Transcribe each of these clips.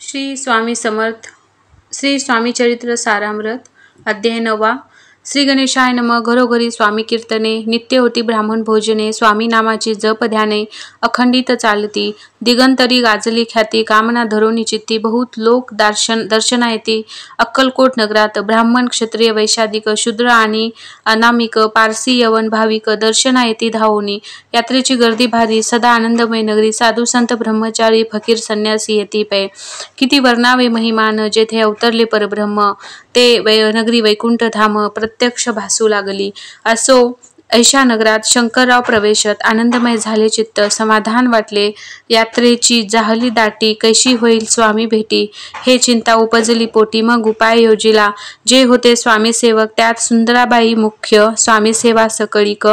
श्री स्वामी समर्थ. श्री स्वामी चरित्र सारामृत. अध्याय 9. श्री गणेशाय नमः. घरोघरी स्वामी कीर्तने, नित्य होती ब्राह्मण भोजने, स्वामी नामाची जप ध्याने अखंडित चालती. दिगंतरी गाजली ख्याती, कामना धरोनी चित्ती. बहुत लोक दर्शना येती अक्कलकोट नगरात. ब्राह्मण, क्षत्रिय, वैशादिक, शूद्र आणि अनामिक, पारसी, यवन, भाविक दर्शना येती धावोनी. यात्रेची गर्दी भारी, सदा आनंदमय नगरी. साधू संत ब्रह्मचारी, फकीर, संन्यासी येती पै. किती वर्णावे महिमान, जेथे अवतरले परब्रह्म. ते नगरी वैकुंठ धाम प्रत्यक्ष भासू लागली. असो ऐशा नगरात शंकरराव प्रवेशत. आनंदमय झाले चित्त, समाधान वाटले. यात्रेची जाहली दाटी, कैशी होईल स्वामी भेटी, हे चिंता उपजली पोटी. मग उपाय योजिला. जे होते स्वामी सेवक, त्यात सुंदराबाई मुख्य. स्वामी सेवा सकळीक,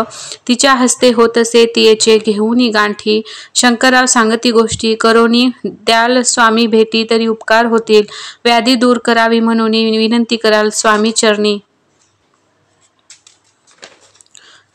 तिच्या हस्ते होतसे तियेचे घेऊनी गांठी. शंकरराव सांगती गोष्टी, करोनी द्याल स्वामी भेटी, तरी उपकार होतील. व्याधी दूर करावी म्हणून विनंती कराल स्वामी चरणी.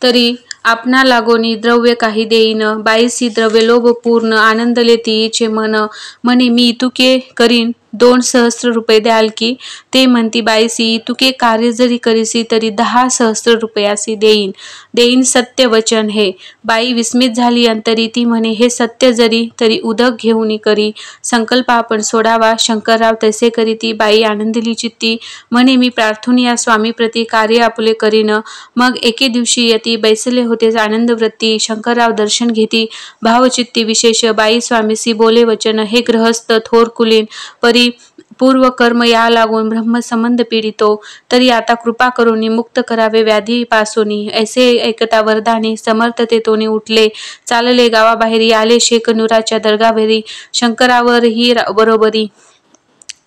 तरी आपणा लागोनी द्रव्य काही देईन. बाईसी द्रव्य लोभ पूर्ण, आनंदले तिचे मन. म्हणे मी इतुके करीन, 2,000 रुपये द्याल की. ते म्हणती बाईसी, इतुके कार्य जरी करीसी तरी 10,000 रुपयासी देईन सत्य वचन हे. बाई विस्मित झाली अंतरी. ती म्हणे हे सत्य जरी, तरी उदक घेऊन करी. संकल्प आपण सोडावा. शंकरराव तैसे करीती. बाई आनंदिली चित्ती. म्हणे मी प्रार्थून या स्वामी प्रती कार्य आपुले करीन. मग एके दिवशी यती बैसले होतेच आनंदवृत्ती. शंकरराव दर्शन घेती भावचित्ती विशेष. बाई स्वामीसी बोले वचन, हे गृहस्थ थोर कुलीन, परी पूर्व कर्म या लागून ब्रह्मसंबंध पीडितो. तरी आता कृपा करून मुक्त करावे व्याधी पासोनी. ऐसे ऐकता वरदानी समर्थतेतोनी उठले, चालले गावाबाहेरी. आले शेकनुराच्या दर्गाभेरी. शंकरावरही बरोबरी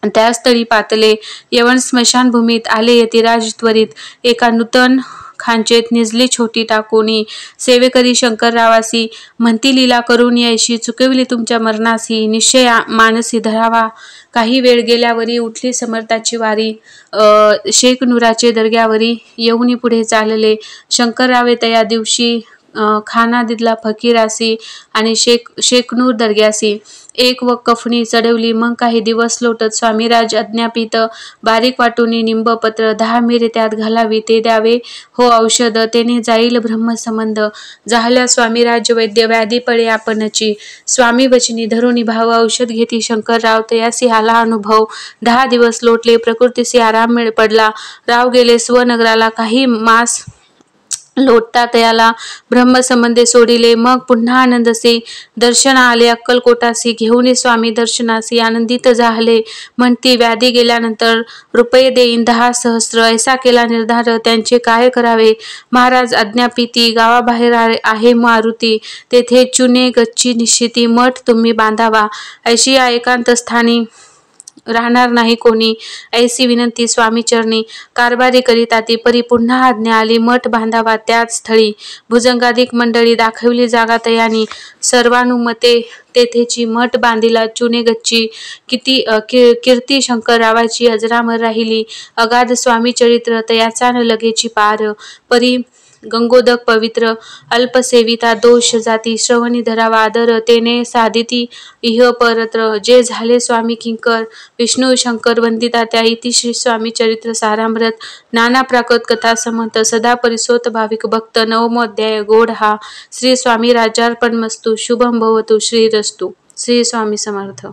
त्या स्थळी पातले. यवन स्मशानभूमीत आले यतिराज त्वरित. एका नूतन खांचेत निजले छोटी टाकोनी. सेवेकरी शंकररावासी, म्हणती लीला करून यायशी, चुकविले तुमच्या मरणासी. निश्चय मानसी धरावा. काही वेळ गेल्यावरी उठली समर्थाची वारी. शेकनुराचे दर्ग्यावरी येऊनी पुढे चालले. शंकररावे तया दिवशी खाना दिदला फकीरासी आणि शेकनूर दर्ग्यासी. एक व कफणी चढवली. मग काही दिवस लोटत स्वामीराज अज्ञापित. बारीक वाटूनी निंबपत्र 10 मिरे त्यात घालावी. ते द्यावे हो औषध, तेने जाईल ब्रह्मसंबंध. जाहल्या स्वामीराज वैद्य, व्याधी पळे आपणची. स्वामी वचनी धरुनी भाव, औषध घेती शंकरराव. तयासी आला अनुभव. 10 दिवस लोटले. प्रकृतीसी आराम पडला. राव गेले स्वनगराला. काही मास लोटता तयाला ब्रह्मसंबंधे सोडिले. मग पुन्हा आनंदसे दर्शना आले अक्कलकोटासी. घेऊन स्वामी दर्शनासी आनंदित झाले. म्हणती व्याधी गेल्यानंतर रुपये देईन 10,000. ऐसा केला निर्धार, त्यांचे काय करावे. महाराज आज्ञापिती. गावाबाहेर आहे मारुती, तेथे चुने गच्ची निश्चिती. मठ तुम्ही बांधावा. ऐशी या एकांत स्थानी राहणार नाही कोणी. ऐसी विनंती स्वामी चरणी. कारभारी करिता ती परी पुन्हा आज्ञा आली. मठ बांधावा त्याच स्थळी. भुजंगाधिक मंडळी दाखवली जागा तयानी. सर्वानुमते तेथेची मठ बांधिला चुने गच्ची. कीर्ती शंकररावाची अजरामर राहिली. अगाध स्वामी चरित्र तयाचा न लगेची पार. परी गंगोदक पवित्र. अल्पसेविता दोष जाती. श्रवणी धरावा आदर, तेने साधिती इह परत्र. जे झाले स्वामी किंकर, विष्णू शंकर वंदिता त्या. इति श्री स्वामी चरित्र सारामृत. नाना प्राकृत कथा समंत. सदा परिसोत भाविक भक्त. 9मो अध्याय. गोड हा. श्री स्वामी राजार्पणमस्तु. शुभम भवतु. श्रीरस्तु. श्री स्वामी समर्थ.